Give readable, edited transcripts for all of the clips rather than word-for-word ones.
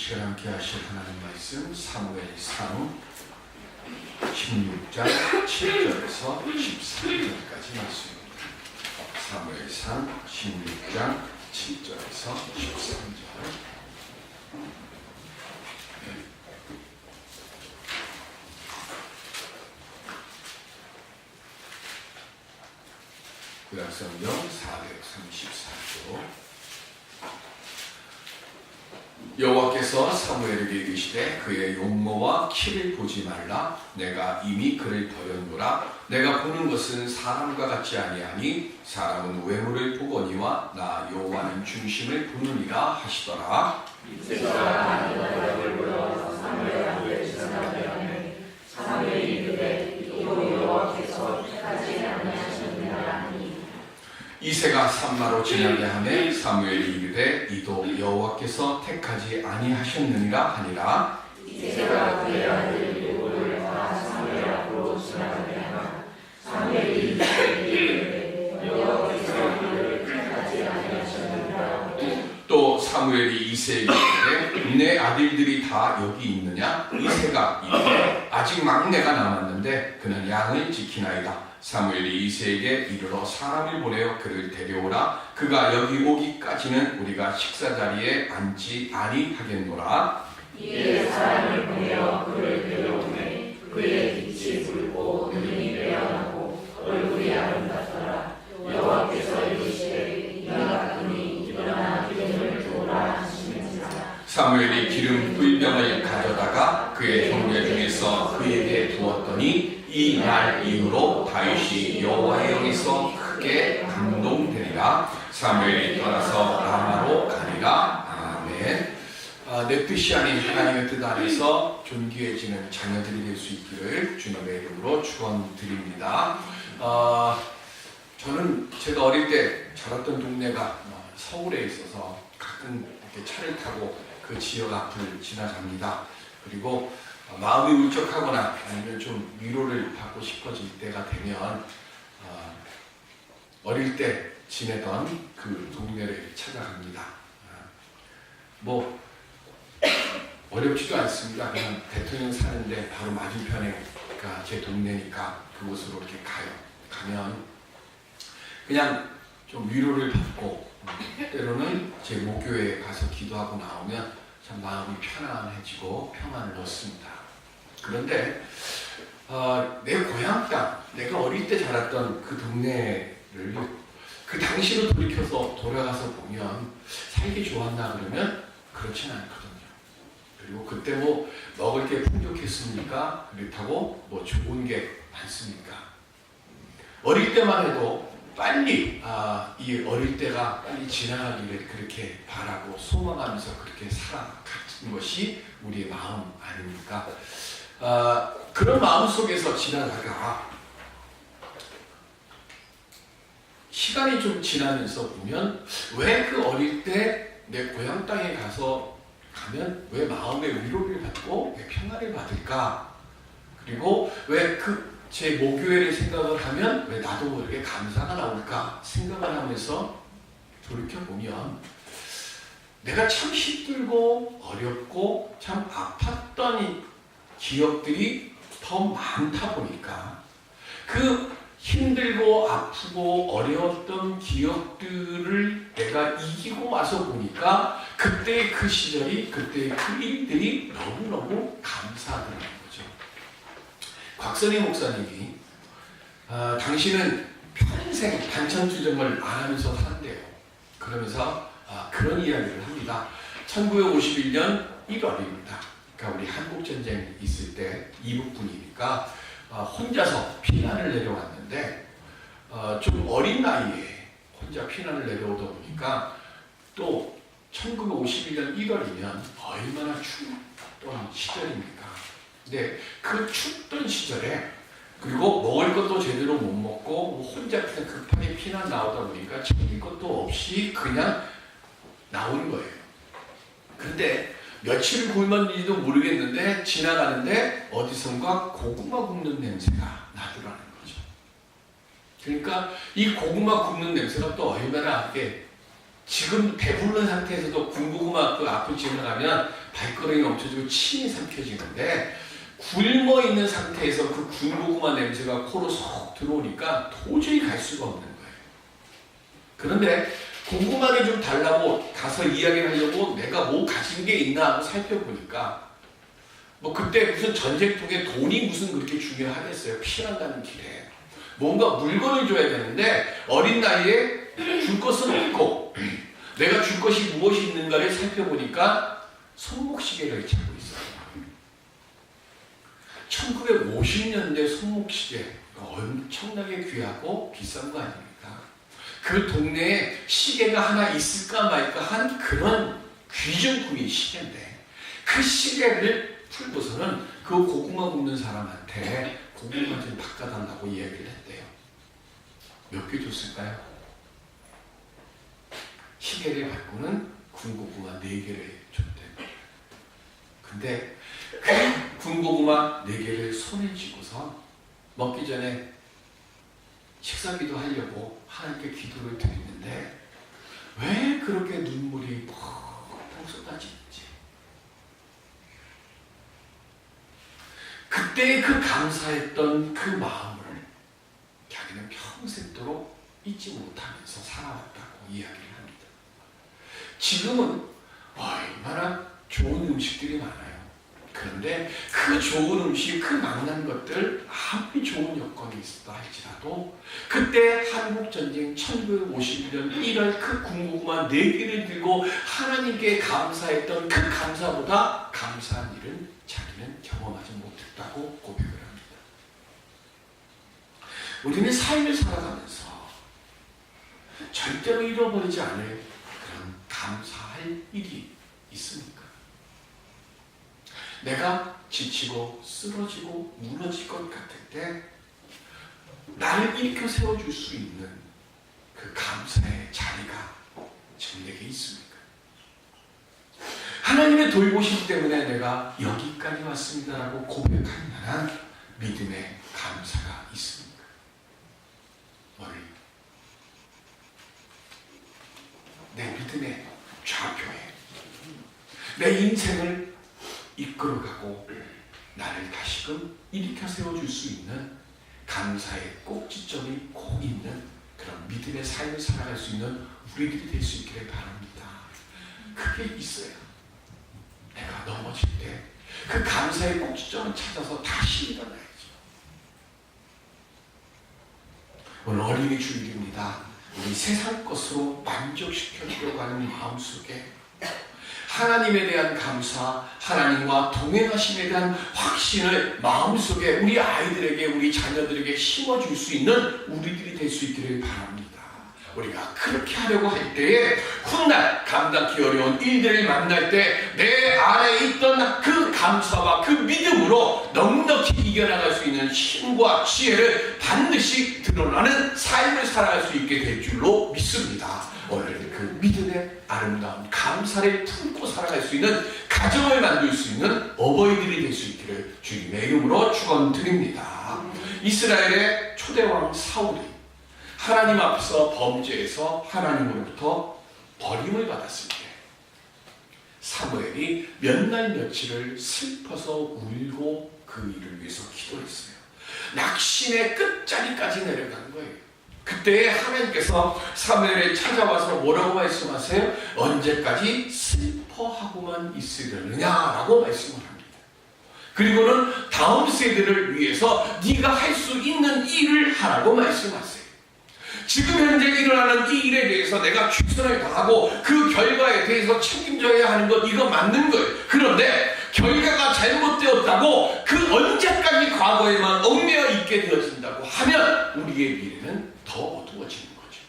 시간 함께 하실 하나님 말씀 사무엘상 16장 7절에서 13절까지 말씀입니다. 사무엘상 16장 7절에서 13절. 구약성경 434조. 여호와께서 사무엘에게 이르시되 그의 용모와 키를 보지 말라. 내가 이미 그를 버렸노라. 내가 보는 것은 사람과 같지 아니하니 사람은 외모를 보거니와 나 여호와는 중심을 보느니라 하시더라. 사무엘이 이르되 이도 여호와께서 택하지 아니하셨느니라. 이새가 산마로 지나게 하매 사무엘이 이르되 이도 여호와께서 택하지 아니하셨느니라 하니라. 이새가 그의 아들 요압을 다 사무엘 앞으로 지나가게 하나 사무엘이 이르되 여호와께서 그를 택하지 아니하셨느니라. 또 사무엘이 이새에게 이르되 내 아들들이 다 여기 있느냐? 이새가 이르되 아직 막내가 남았는데 그는 양을 지키나이다. 사무엘이 이새에게 이르러 사람을 보내어 그를 데려오라. 그가 여기 오기까지는 우리가 식사자리에 앉지 아니하겠노라. 이에 사람을 보내어 그를 데려오매 그의 빛이 붉고 눈이 매연하고 얼굴이 아름답더라. 여호와께서 이르시되 이가 그니 일어나 기름을 부으라 하시니라. 사무엘이 기름 불병을 가져다가 그의 형제 중에서 그에게 부었더니 이 날 이후로 다윗이 여호와의 영에서 크게 감동되리라. 사무엘이 떠나서 라마로 가니라. 아멘. 내 뜻이 아닌 하나님의 뜻 안에서 존귀해지는 자녀들이 될 수 있기를 주님의 이름으로 축원드립니다. 저는 제가 어릴 때 자랐던 동네가 서울에 있어서 가끔 이렇게 차를 타고 그 지역 앞을 지나갑니다. 그리고 마음이 울적하거나 아니면 좀 위로를 받고 싶어질 때가 되면 어릴 때 지내던 그 동네를 찾아갑니다. 뭐 어렵지도 않습니다. 그냥 대통령 사는데 바로 맞은편에가 제 동네니까 그곳으로 이렇게 가요. 가면 그냥 좀 위로를 받고 때로는 제 목교회에 가서 기도하고 나오면 참 마음이 편안해지고 평안을 얻습니다. 그런데 내 고향 땅, 내가 어릴 때 자랐던 그 동네를 그 당시로 돌이켜서 돌아가서 보면 살기 좋았나 그러면 그렇진 않거든요. 그리고 그때 뭐 먹을 게 풍족했습니까? 그렇다고 뭐 좋은 게 많습니까? 어릴 때만 해도 빨리 이 어릴 때가 빨리 지나가기를 그렇게 바라고 소망하면서 그렇게 살아가는 것이 우리의 마음 아닙니까? 그런 마음 속에서 지나다가 시간이 좀 지나면서 보면 왜 그 어릴 때 내 고향 땅에 가면 왜 마음의 위로를 받고 왜 평안을 받을까? 그리고 왜 제 모교회를 생각을 하면 왜 나도 모르게 감사가 나올까 생각을 하면서 돌이켜보면 내가 참 힘들고 어렵고 참 아팠던 이 기억들이 더 많다 보니까 그 힘들고 아프고 어려웠던 기억들을 내가 이기고 와서 보니까 그때의 그 시절이 그때의 그 일들이 너무너무 감사하더라는 거죠. 곽선희 목사님이 당신은 평생 반찬투정을 안 하면서 산대요. 그러면서 그런 이야기를 합니다. 1951년 1월입니다. 그러니까 우리 한국전쟁 있을 때 이북분이니까 혼자서 피난을 내려왔는데 좀 어린 나이에 혼자 피난을 내려오다 보니까 또 1951년 1월이면 얼마나 춥던 시절입니까? 근데 그 춥던 시절에 그리고 먹을 것도 제대로 못 먹고 혼자 그냥 급하게 피난 나오다 보니까 챙길 것도 없이 그냥 나오는 거예요. 근데 며칠 굶었는지도 모르겠는데 지나가는데 어디선가 고구마 굽는 냄새가 나더라는 거죠. 그러니까 이 고구마 굽는 냄새가 또 얼마나 지금 배부른 상태에서도 군고구마 그 앞을 지나가면 발걸음이 멈춰지고 침이 삼켜지는데 굶어 있는 상태에서 그 군고구마 냄새가 코로 쏙 들어오니까 도저히 갈 수가 없는 거예요. 그런데 궁금하게 좀 달라고 가서 이야기를 하려고 내가 뭐 가진 게 있나 하고 살펴보니까 뭐 그때 무슨 전쟁통에 돈이 무슨 그렇게 중요하겠어요. 피난 가는 길에 뭔가 물건을 줘야 되는데 어린 나이에 줄 것은 없고 내가 줄 것이 무엇이 있는가를 살펴보니까 손목시계를 찾고 있어요. 1950년대 손목시계 엄청나게 귀하고 비싼 거 아닙니까? 그 동네에 시계가 하나 있을까 말까 한 그런 귀중품이 시계인데 그 시계를 풀고서는 그 고구마 굽는 사람한테 고구마 좀 바꿔달라고 이야기를 했대요. 몇 개 줬을까요? 시계를 바꾸는 군고구마 4개를 줬대요. 근데 그 군고구마 4개를 손에 쥐고서 먹기 전에 식사기도 하려고 하나님께 기도를 드리는데 왜 그렇게 눈물이 펑펑 쏟아지는지 그때 그 감사했던 그 마음을 자기는 평생도록 잊지 못하면서 살아왔다고 이야기를 합니다. 지금은 얼마나 좋은 음식들이 많아요. 그런데 그 좋은 음식, 그 만난 것들 아무리 좋은 여건이 있었다 할지라도 그때 한국전쟁 1951년 1월 그 군고구마 4개를 들고 하나님께 감사했던 그 감사보다 감사한 일은 자기는 경험하지 못했다고 고백을 합니다. 우리는 삶을 살아가면서 절대로 잃어버리지 않을 그런 감사할 일이 있습니까? 내가 지치고 쓰러지고 무너질 것 같을 때 나를 일으켜 세워줄 수 있는 그 감사의 자리가 지금 내게 있습니까? 하나님의 돌보심 때문에 내가 여기까지 왔습니다라고 고백할 만한 믿음의 감사가 있습니까? 너를 내 믿음의 좌표에 내 인생을 이끌어가고 나를 다시금 일으켜 세워줄 수 있는 감사의 꼭지점이 꼭 있는 그런 믿음의 삶을 살아갈 수 있는 우리들이 될 수 있기를 바랍니다. 그게 있어요. 내가 넘어질 때 그 감사의 꼭지점을 찾아서 다시 일어나야죠. 오늘 어린이 주일입니다. 우리 세상 것으로 만족시켜주려고 하는 마음속에 하나님에 대한 감사, 하나님과 동행하심에 대한 확신을 마음속에 우리 아이들에게, 우리 자녀들에게 심어줄 수 있는 우리들이 될 수 있기를 바랍니다. 우리가 그렇게 하려고 할 때에 훗날 감당하기 어려운 일들을 만날 때 내 안에 있던 그 감사와 그 믿음으로 넉넉히 이겨나갈 수 있는 힘과 지혜를 반드시 드러나는 삶을 살아갈 수 있게 될 줄로 믿습니다. 오늘 그 믿음의 아름다운 감사를 품고 살아갈 수 있는 가정을 만들 수 있는 어버이들이 될 수 있기를 주님의 이름으로 축원드립니다. 이스라엘의 초대왕 사울이 하나님 앞에서 범죄해서 하나님으로부터 버림을 받았을 때 사무엘이 몇 날 며칠을 슬퍼서 울고 그 일을 위해서 기도했어요. 낙심의 끝자리까지 내려간 거예요. 그때 하나님께서 사무엘에 찾아와서 뭐라고 말씀하세요? 언제까지 슬퍼하고만 있으려느냐라고 말씀을 합니다. 그리고는 다음 세대를 위해서 네가 할 수 있는 일을 하라고 말씀하세요. 지금 현재 일어나는 이 일에 대해서 내가 최선을 다하고 그 결과에 대해서 책임져야 하는 것 이거 맞는 거예요. 그런데 결과가 잘못되었다고 그 언제까지 과거에만 얽매여 있게 되어진다고 하면 우리의 미래는 더 어두워지는 거죠.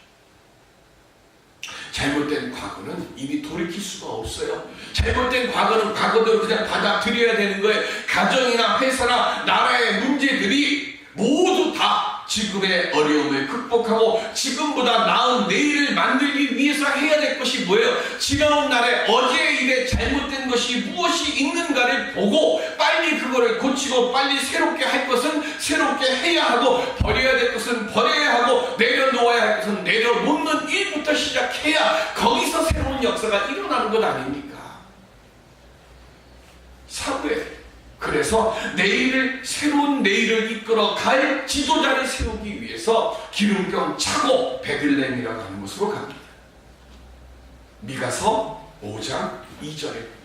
잘못된 과거는 이미 돌이킬 수가 없어요. 잘못된 과거는 과거대로 그냥 받아들여야 되는 거예요. 가정이나 회사나 나라의 문제들이 모두 다 지금의 어려움을 극복하고 지금보다 나은 내일을 만들기 위해서 해야 될 것이 뭐예요? 지나온 날에 어제의 일에 잘못된 것이 무엇이 있는가를 보고 빨리 그거를 고치고 빨리 새롭게 할 것은 새롭게 해야 하고 버려야 될 것은 버려야 하고 내려놓아야 할 것은 내려놓는 일부터 시작해야 거기서 새로운 역사가 일어나는 것 아닙니까? 앞에서 새로운 내일을 이끌어 갈 지도자를 세우기 위해서 기름병 차고 베들레헴이라고 하는 곳으로 갑니다. 미가서 5장 2절에 보면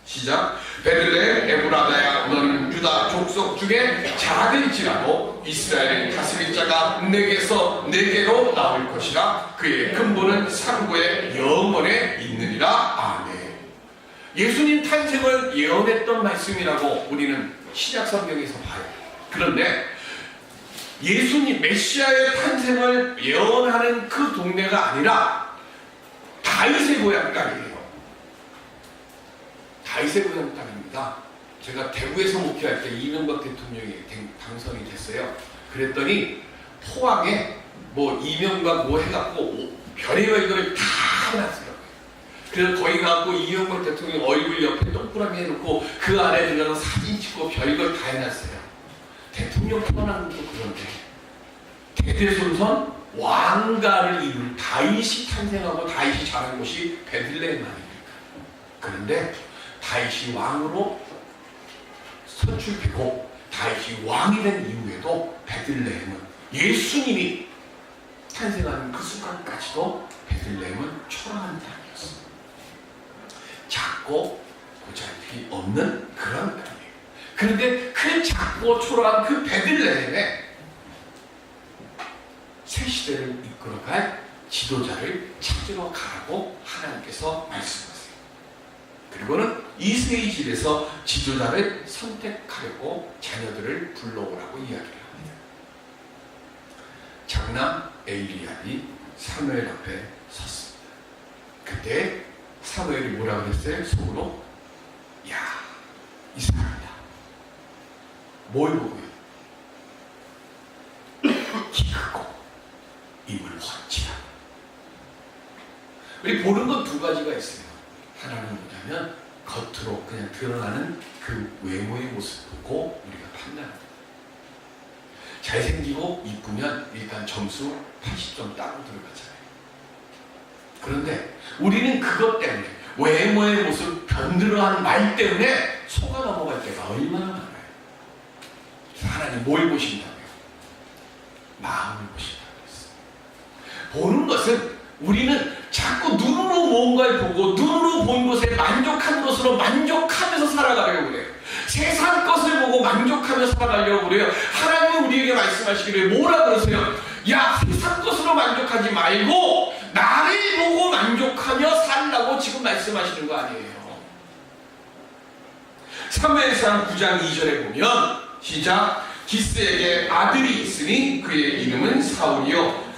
시작. 베들레헴 에브라다야 너는 유다 족속 중에 작을지라도 이스라엘의 다스릴 자가 내게로 나올 것이라. 그의 근본은 상고의 영원에 있느니라. 아멘. 예수님 탄생을 예언했던 말씀이라고 우리는 신약 성경에서 봐요. 그런데 예수님 메시아의 탄생을 예언하는 그 동네가 아니라 다윗의 고향 땅이에요. 다윗의 고향 땅입니다. 제가 대구에서 목회할 때 이명박 대통령이 당선이 됐어요. 그랬더니 포항에 이명박 해갖고 별의별 이거를 다 해놨어요. 그래서 거기 가고 이명박 대통령 얼굴 옆에 동그라미 해놓고 그 안에 들어가서 사진 찍고 별걸 다 해놨어요. 대통령 태어난 것도 그런데 대대손손 왕가를 이룬 다윗이 탄생하고 다윗이 자란 곳이 베들레헴 아닙니까? 그런데 다윗이 왕으로 선출되고 다윗이 왕이 된 이후에도 베들레헴은 예수님이 탄생하는 그 순간까지도 베들레헴은 초라한 땅이었어요. 작고 보잘피 없는 그런 땅이에요. 그런데 그 작고 초라한 그 베들레헴에 새 시대를 이끌어갈 지도자를 찾으러 가라고 하나님께서 말씀하세요. 그리고는 이새의 집에서 지도자를 선택하려고 자녀들을 불러오라고 이야기를 합니다. 장남 엘리압이 사무엘 앞에 섰습니다. 그때 사무엘이 뭐라고 그랬어요? 속으로 야, 이 사람이다. 뭘 보고요? 키 크고 입을 훤칠하고. 우리 보는 건 두 가지가 있어요. 하나는 뭐냐면 겉으로 그냥 드러나는 그 외모의 모습 보고 우리가 판단합니다. 잘생기고 이쁘면 일단 점수 80점 따고 들어가잖아요. 그런데 우리는 그것 때문에 외모의 모습 변들어하는 말 때문에 속아 넘어갈 때가 얼마나 많아요. 하나님 뭘 보신다고요? 마음을 보신다고 했어요. 보는 것은 우리는 자꾸 눈으로 뭔가를 보고 눈으로 본 것에 만족한 것으로 만족하면서 살아가려고 그래요. 세상 것을 보고 만족하며 살아가려고 그래요. 하나님은 우리에게 말씀하시기를 뭐라 그러세요? 야, 세상 것으로 만족하지 말고 나를 보고 만족하며 살라고 지금 말씀하시는 거 아니에요. 사무엘상 9장 2절에 보면 시작. 기스에게 아들이 있으니 그의 이름은 사울이요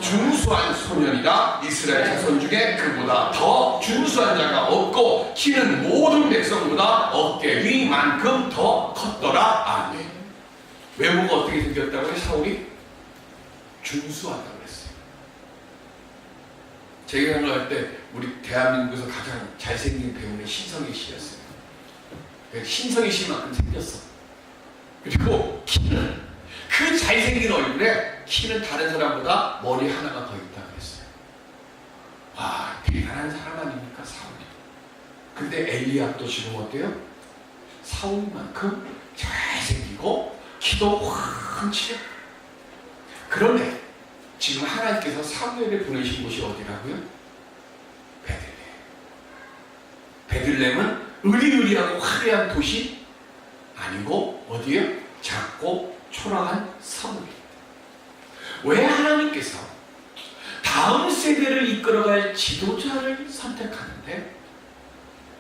준수한 소년이다. 이스라엘 자손 중에 그보다 더 준수한 자가 없고 키는 모든 백성보다 어깨 위만큼 더 컸더라. 아멘. 외모가 어떻게 생겼다고 해요? 사울이 준수하다고 했어요. 제가 생각할 때 우리 대한민국에서 가장 잘생긴 배우는 신성희 씨였어요. 신성희 씨만큼 생겼어. 그리고 키는 그 잘생긴 얼굴에 키는 다른 사람보다 머리 하나가 더 있다고 했어요. 와, 대단한 사람 아닙니까 사울이. 근데 엘리압도 지금 어때요? 사울만큼 잘생기고 키도 훤칠해. 그런데 지금 하나님께서 사무엘을 보내신 곳이 어디라고요? 베들레헴. 베들레헴은 으리으리하고 화려한 도시 아니고 어디예요? 작고 초라한 성읍입니다. 왜 하나님께서 다음 세대를 이끌어갈 지도자를 선택하는데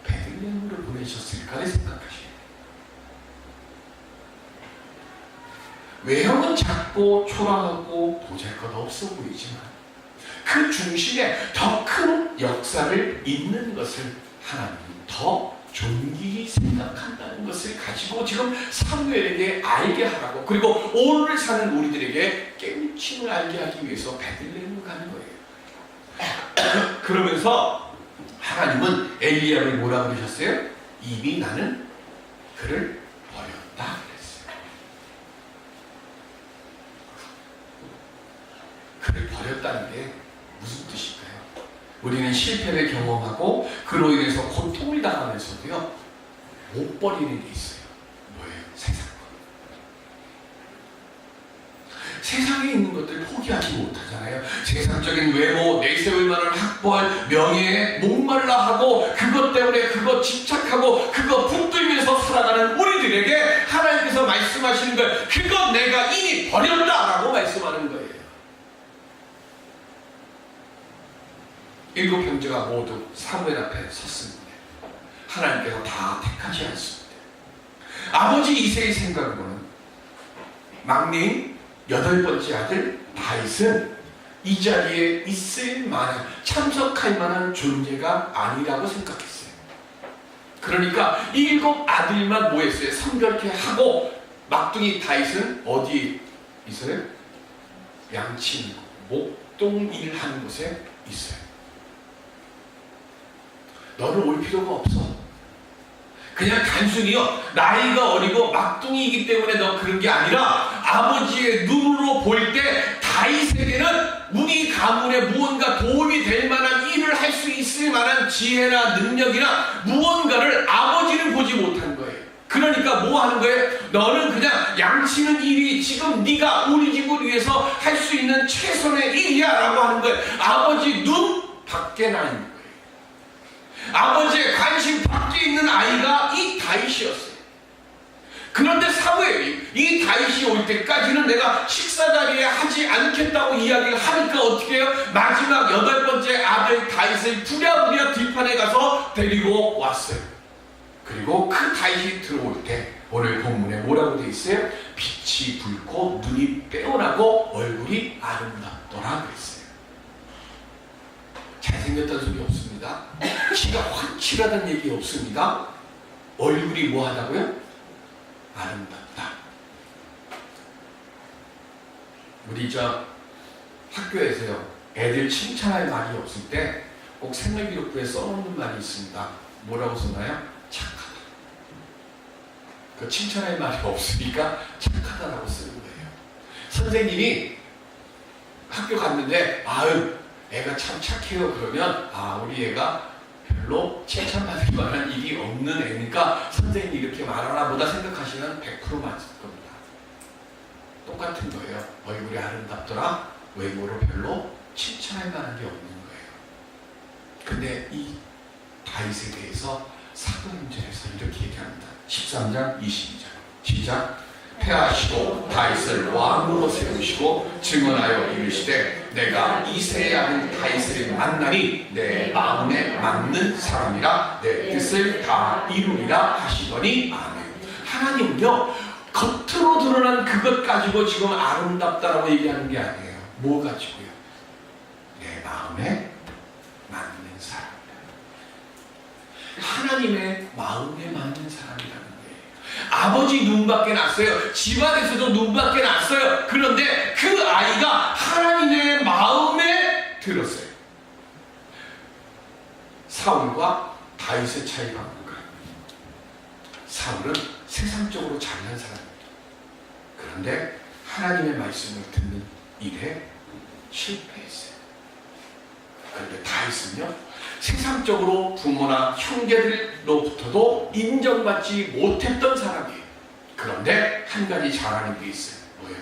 베들레헴으로 보내셨을까를 생각하시면 외형은 작고 초라하고 보잘것없어 보이지만 그 중심에 더 큰 역사를 잇는 것을 하나님은 더 존귀히 생각한다는 것을 가지고 지금 사무엘에게 알게 하라고, 그리고 오늘을 사는 우리들에게 깨우침을 알게 하기 위해서 베들레헴으로 가는 거예요. 그러면서 하나님은 엘리야를 뭐라고 그러셨어요? 이미 나는 그를 버렸다 그랬어요. 그를 버렸다는 게 무슨 뜻일까요? 우리는 실패를 경험하고 그로 인해서 고통을 당하면서도요 못 버리는 게 있어요. 세상에 있는 것들 포기하지 못하잖아요. 세상적인 외모, 내세울 만한 학벌, 명예에 목말라 하고 그것 때문에 그거 집착하고 그거 붙들면서 살아가는 우리들에게 하나님께서 말씀하시는 거예요. 그건 내가 이미 버렸다라고 말씀하는 거예요. 7 형제가 모두 사무엘 앞에 섰습니다. 하나님께서 다 택하지 않습니다. 아버지 이새의 생각으로는 막내인 8번째 아들 다윗은 이 자리에 있을 만한, 참석할 만한 존재가 아니라고 생각했어요. 그러니까 7 아들만 뭐 했어요? 성별케 하고 막둥이 다윗은 어디에 있어요? 양치, 목동일 하는 곳에 있어요. 너는 올 필요가 없어. 그냥 단순히요, 나이가 어리고 막둥이이기 때문에 너 그런 게 아니라 아버지의 눈으로 볼 때 다윗에게는 우리 가문에 무언가 도움이 될 만한 일을 할 수 있을 만한 지혜나 능력이나 무언가를 아버지는 보지 못한 거예요. 그러니까 뭐 하는 거예요? 너는 그냥 양치는 일이 지금 네가 우리 집을 위해서 할 수 있는 최선의 일이야 라고 하는 거예요. 아버지 눈 밖에 나 있는 거예요. 아버지의 관심 밖에 있는 아이가 이 다윗이었어요. 그런데 사무엘이 이 다윗이 올 때까지는 내가 식사 자리에 하지 않겠다고 이야기를 하니까 어떻게 해요? 마지막 8번째 아들 다윗을 부랴부랴 들판에 가서 데리고 왔어요. 그리고 그 다윗이 들어올 때 오늘 본문에 뭐라고 되어 있어요? 빛이 붉고 눈이 빼어나고 얼굴이 아름답더라 그랬어요. 잘생겼다는 소리 없습니다. 키가 확실하다는 얘기 없습니다. 얼굴이 뭐 하다고요? 아름답다. 우리 학교에서요, 애들 칭찬할 말이 없을 때 꼭 생활기록부에 써놓는 말이 있습니다. 뭐라고 쓰나요? 착하다. 그 칭찬할 말이 없으니까 착하다라고 쓰는 거예요. 선생님이 학교 갔는데 아유 애가 참 착해요 그러면 우리 애가 별로 칭찬받을 만한 일이 없는 애니까 선생님이 이렇게 말하나 보다 생각하시면 100% 맞을 겁니다. 똑같은 거예요. 얼굴이 아름답더라, 외모로 별로 칭찬할 만한 게 없는 거예요. 근데 이 다윗에 대해서 사도행전에서 이렇게 얘기합니다. 13장 22절 시작. 패하시고 다윗을 왕으로 세우시고 증언하여 이르시되 내가 이새의 아들 다윗을 만나니 내 마음에 맞는 사람이라 내 뜻을 다 이루리라 하시더니 아멘. 하나님은요, 겉으로 드러난 그것 가지고 지금 아름답다라고 얘기하는 게 아니에요. 뭐 가지고요? 내 마음에 맞는 사람이다. 하나님의 마음에 맞는 사람이라는 아버지 눈밖에 났어요. 집안에서도 눈밖에 났어요. 그런데 그 아이가 하나님의 마음에 들었어요. 사울과 다윗의 차이가 뭔가요? 사울은 세상적으로 잘난 사람입니다. 그런데 하나님의 말씀을 듣는 일에 실패했어요. 그런데 다윗은요, 세상적으로 부모나 형제들로부터도 인정받지 못했던 사람이에요. 그런데 한 가지 잘하는 게 있어요. 뭐예요?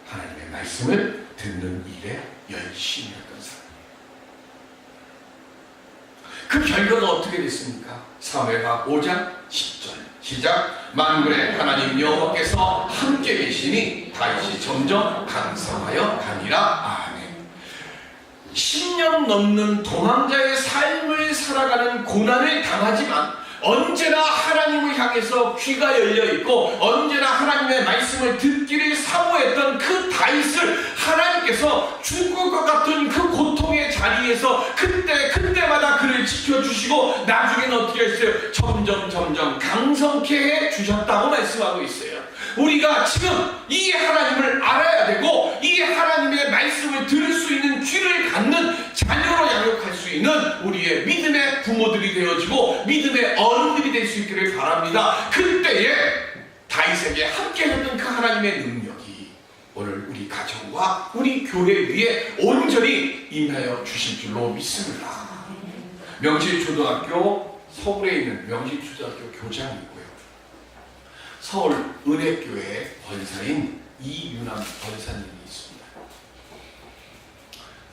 하나님의 말씀을 듣는 일에 열심히 했던 사람이에요. 그 결과가 어떻게 됐습니까? 사무엘하 5장 10절 시작. 만군의 하나님 여호와께서 함께 계시니 다윗이 점점 강성하여 가니라. 아멘. 10년 넘는 도망자의 삶을 살아가는 고난을 당하지만 언제나 하나님을 향해서 귀가 열려있고 언제나 하나님의 말씀을 듣기를 사모했던 그 다윗을 하나님께서 죽을 것 같은 그 고통의 자리에서 그때마다 그를 지켜주시고 나중에는 어떻게 했어요? 점점 강성케 해주셨다고 말씀하고 있어요. 우리가 지금 이 하나님을 알아야 되고 이 하나님의 말씀을 들을 수 있는 귀를 갖는 자녀로 양육할 수 있는 우리의 믿음의 부모들이 되어지고 믿음의 어른들이 될 수 있기를 바랍니다. 그때에 다윗에게 함께했던 그 하나님의 능력이 오늘 우리 가정과 우리 교회 위에 온전히 임하여 주실 줄로 믿습니다. 명실초등학교, 서울에 있는 명실초등학교 교장이고요. 서울 은혜교회 권사인 이윤남 권사님이 있습니다.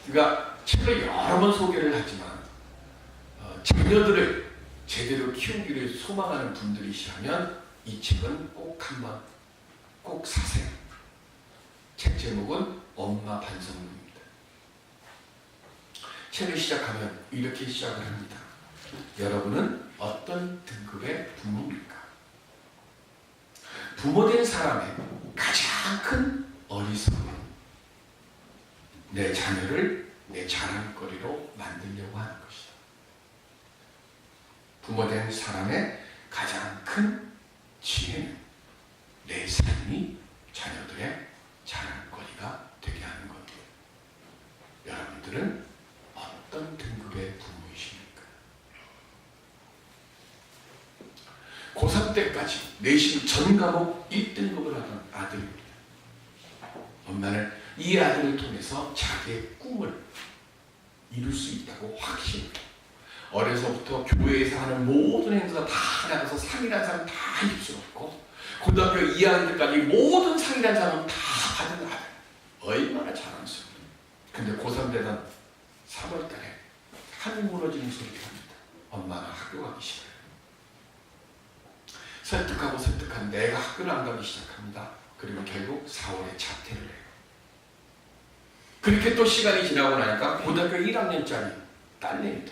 그러니까 책을 여러 번 소개를 하지만 자녀들을 제대로 키우기를 소망하는 분들이시라면 이 책은 꼭 한번 꼭 사세요. 책 제목은 엄마 반성문입니다. 책을 시작하면 이렇게 시작을 합니다. 여러분은 어떤 등급의 부모입니까? 부모된 사람의 가장 큰 어리석음은 내 자녀를 내 자랑거리로 만들려고 하는 것이다. 부모된 사람의 가장 큰 지혜는 내 삶이 자녀들의 자랑거리가 되게 하는 것이에요. 여러분들은 어떤 등급의 부모이십니까? 고3 때까지 내신 전 과목 1등급을 하던 아들입니다. 엄마는 이 아들을 통해서 자기의 꿈을 이룰 수 있다고 확신해요. 어려서부터 교회에서 하는 모든 행사 다 나가서 상이라는 사람 다 휩쓸었고 고등학교 2학년 때까지 모든 상이라는 사람 다 받은 아들. 얼마나 자랑스러워요. 근데 고3 되던 3월달에 하늘 무너지는 소리가 납니다. 엄마가 학교 가기 싫어요. 설득하고 내가 학교를 안 가기 시작합니다. 그리고 결국 4월에 자퇴를 해요. 그렇게 또 시간이 지나고 나니까 고등학교 1학년짜리 딸내미도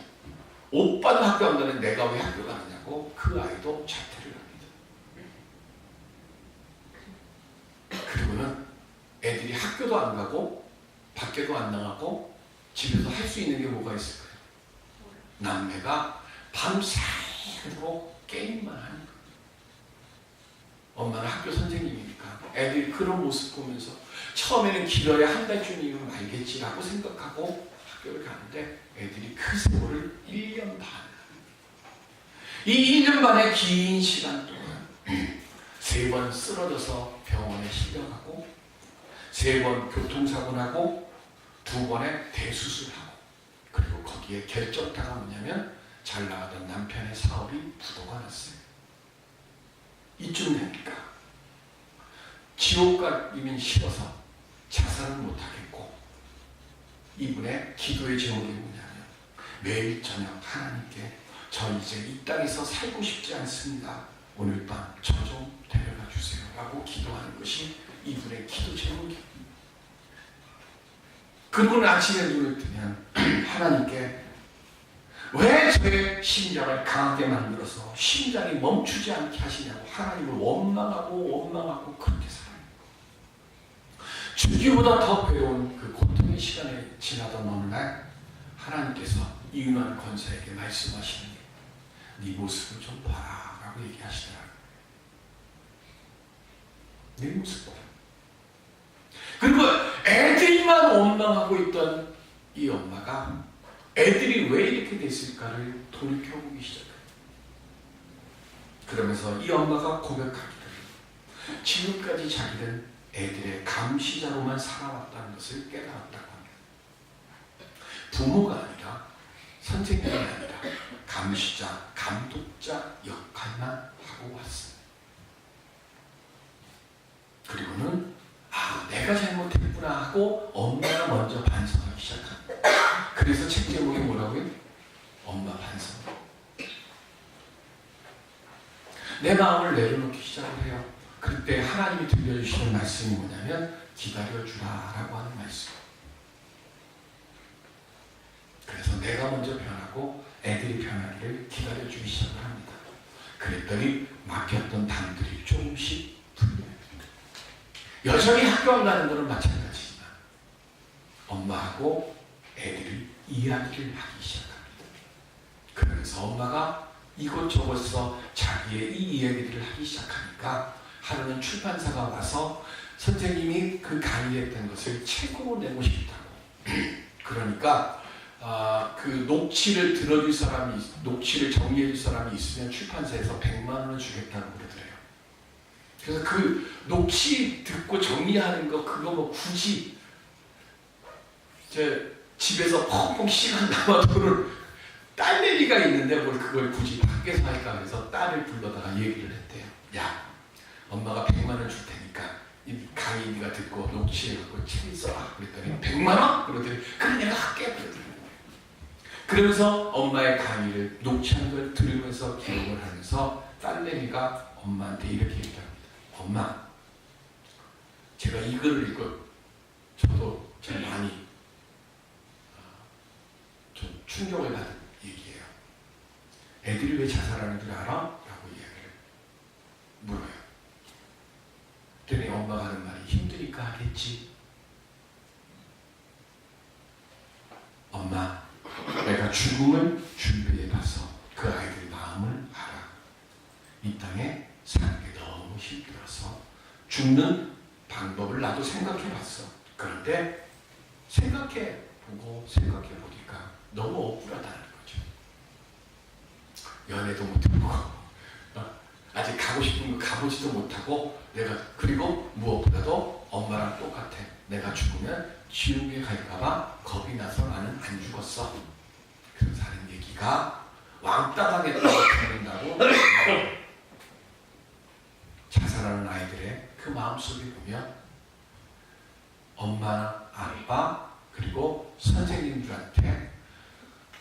오빠는 학교 안 가는데 내가 왜 학교 가느냐고 그 아이도 자퇴를 합니다. 그리고는 애들이 학교도 안 가고 밖에도 안 나가고 집에서 할 수 있는 게 뭐가 있을까요? 남매가 밤새도록 게임만 하는 거예요. 엄마는 학교 선생님이니까 애들이 그런 모습 보면서 처음에는 길어야 한 달쯤이면 알겠지라고 생각하고 학교를 가는데 애들이 그 세월을 1년 반. 이 1년 반의 긴 시간 동안 3번 쓰러져서 병원에 실려가고 3번 교통사고 나고 2번의 대수술하고 그리고 거기에 결정타가 뭐냐면 잘 나가던 남편의 사업이 부도가 났어요. 이쯤 되니까 지옥 가기는 싫어서 자살을 못하겠고 이분의 기도의 제목이 뭐냐면 매일 저녁 하나님께 저 이제 이 땅에서 살고 싶지 않습니다. 오늘 밤 저 좀 데려가 주세요 라고 기도하는 것이 이분의 기도 제목이에요. 그리고는 아침에 눈을 뜨면 하나님께 왜 저의 심장을 강하게 만들어서 심장이 멈추지 않게 하시냐고 하나님을 원망하고 그렇게 살아요. 죽기보다 더 괴로운 그 고통의 시간이 지나던 어느 날 하나님께서 이은환 권사에게 말씀하시는 게 네 모습을 좀 봐라 라고 얘기하시더라고요. 내 모습 봐. 그리고 애들만 원망하고 있던 이 엄마가 애들이 왜 이렇게 됐을까를 돌이켜보기 시작해요. 그러면서 이 엄마가 고백하기를 지금까지 자기는 애들의 감시자로만 살아왔다는 것을 깨달았다고 합니다. 부모가 아니라 선생님이 아니라 감시자, 감독자 역할만 하고 왔어요. 그리고는 내가 잘못했구나 하고 엄마가 먼저 반성하기 시작합니다. 그래서 책 제목이 뭐라고요? 엄마 반성. 내 마음을 내려놓기 시작을 해요. 그때 하나님이 들려주시는 말씀이 뭐냐면 기다려주라 라고 하는 말씀. 그래서 내가 먼저 변하고 애들이 변하기를 기다려주기 시작을 합니다. 그랬더니 막혔던 담들이 조금씩 풀려요. 여전히 학교 안 가는 것은 마찬가지지만 엄마하고 애들이 이야기를 하기 시작합니다. 그러면서 엄마가 이곳저곳에서 자기의 이 이야기들을 하기 시작하니까 하루는 출판사가 와서 선생님이 그 강의했던 것을 책으로 내고 싶다고. 그러니까 그 녹취를 들어줄 사람이, 녹취를 정리해줄 사람이 있으면 출판사에서 100만 원을 주겠다고 그러더래요. 그래서 그 녹취 듣고 정리하는 거 그거 뭐 굳이 제 집에서 펑펑 시간 남아도는 딸내미가 있는데 뭘 그걸 굳이 밖에서 할까 해서 딸을 불러다가 얘기를 했대요. 야, 엄마가 100만 원 줄 테니까 이 강의 네가 듣고 녹취해갖고 책 써라. 그랬더니 100만 원? 그러더니 그래 내가 그러면서 엄마의 강의를 녹취한 걸 들으면서 기록을 하면서 딸내미가 엄마한테 이렇게 얘기합니다. 엄마, 제가 이 글을 읽고 저도 참 많이 좀 충격을 받은 얘기예요. 애들이 왜 자살하는 줄 알아? 라고 이야기를 물어요. 그랬더니 엄마가 하는 말이 힘드니까 하겠지. 엄마, 내가 죽음을 준비해봐서 그 아이들 마음을 알아. 이 땅에 사는 게 너무 힘들어서 죽는 방법을 나도 생각해봤어. 그런데 생각해보고 생각해보니까 너무 억울하다는 거죠. 연애도 못해보고 아직 가고 싶은 거 가보지도 못하고 내가 그리고 무엇보다도 엄마랑 똑같아. 내가 죽으면 지옥에 갈까봐 겁이 나서 나는 안 죽었어. 그래서 하는 얘기가 왕따 당했다고 듣는다고 자살하는 아이들의 그 마음속에 보면 엄마나 아빠 그리고 선생님들한테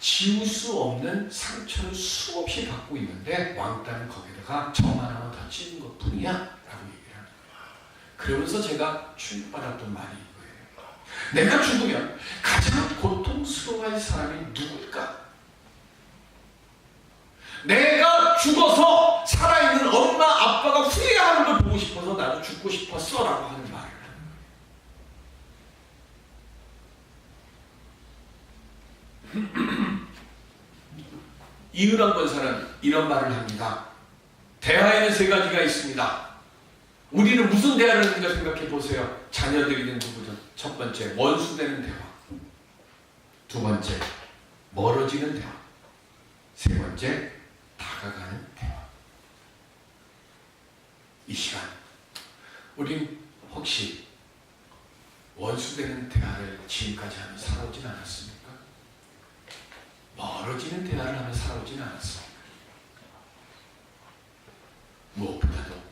지울 수 없는 상처를 수없이 받고 있는데 왕따는 거기다가 점 하나만 더 찌는 것 뿐이야 라고 얘기를 하는 거예요. 그러면서 제가 충격받았던 말이 이거예요. 내가 죽으면 가장 고통스러워할 사람이 누굴까? 내가 죽어서 살아있는 엄마 아빠가 후회하는 걸 보고 싶어서 나도 죽고 싶었어 라고 하는 말을 하는 거예요. 이은환 권사는 이런 말을 합니다. 대화에는 세 가지가 있습니다. 우리는 무슨 대화를 하는가 생각해 보세요. 자녀들이든 누구든. 첫 번째, 원수되는 대화. 두 번째, 멀어지는 대화. 세 번째, 다가가는 대화. 이 시간 우린 혹시 원수되는 대화를 지금까지 하며 살아오진 않았습니까? 멀어지는 대화를 하며 살아오진 않았습니까? 무엇보다도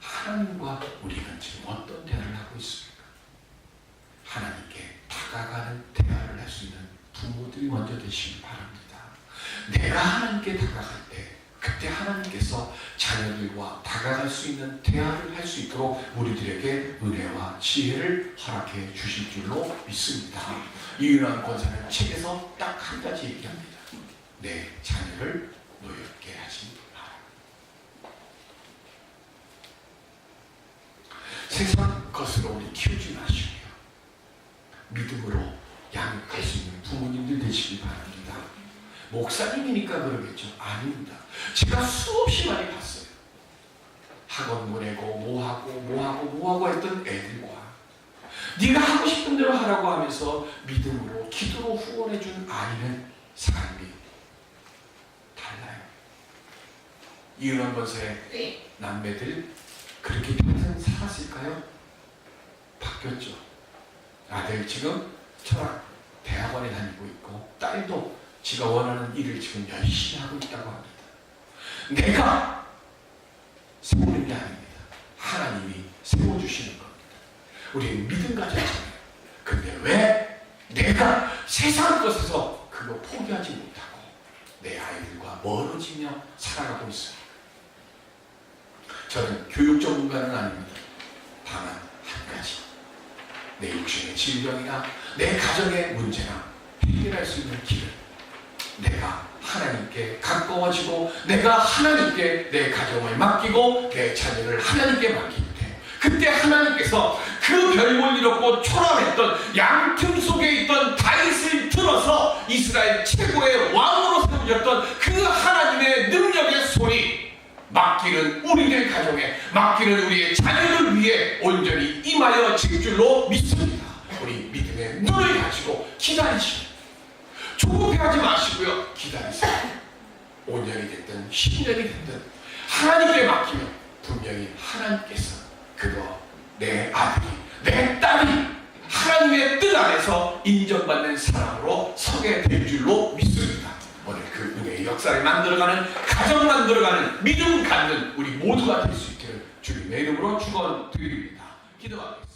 하나님과 우리가 지금 어떤 대화를 하고 있습니까? 하나님께 다가가는 대화를 할 수 있는 부모들이 먼저 되시기 바랍니다. 내가 하나님께 다가갈 때 그때 하나님께서 자녀들과 다가갈 수 있는 대화를 할 수 있도록 우리들에게 은혜와 지혜를 허락해 주실 줄로 믿습니다. 이은환 권사는 책에서 딱 한 가지 얘기합니다. 내 자녀를 노엽게 하지 마라. 세상 것으로 우리 키우지 마시고요. 믿음으로 양육할 수 있는 부모님들 되시기 바랍니다. 목사님이니까 그러겠죠? 아닙니다. 제가 수없이 많이 봤어요. 학원 보내고 뭐하고 했던 애들과 네가 하고 싶은 대로 하라고 하면서 믿음으로 기도로 후원해준 아이는 삶이 달라요. 이은환 권사의 남매들 그렇게 평생 살았을까요? 바뀌었죠. 아들 지금 철학 대학원에 다니고 있고 딸도 지가 원하는 일을 지금 열심히 하고 있다고 합니다. 내가 세우는 게 아닙니다. 하나님이 세워주시는 겁니다. 우리는 믿음 가졌잖아요. 근데 왜 내가 세상 것에서 그거 포기하지 못하고 내 아이들과 멀어지며 살아가고 있습니다. 저는 교육 전문가는 아닙니다. 다만 한 가지, 내 육신의 질병이나 내 가정의 문제나 해결할 수 있는 길을 내가 하나님께 가까워지고 내가 하나님께 내 가정을 맡기고 내 자녀를 하나님께 맡길 때 그때 하나님께서 그 별볼 일 없고 초라했던 양틈 속에 있던 다윗을 들어서 이스라엘 최고의 왕으로 세워졌던 그 하나님의 능력의 손이 맡기는 우리들 가정에 맡기는 우리의 자녀를 위해 온전히 임하여 질 줄로 믿습니다. 우리 믿음의 눈을 가지고 기다리시고 조급해하지 마시고요. 기다리세요. 5년이 됐든 10년이 됐든 하나님께 맡기면 분명히 하나님께서 그거 내 아들이 내 딸이 하나님의 뜻 안에서 인정받는 사람으로 서게 될 줄로 믿습니다. 오늘 그 은혜의 역사를 만들어가는 가정 만들어가는 믿음 갖는 우리 모두가 될 수 있기를 주님의 이름으로 축원드립니다. 기도하겠습니다.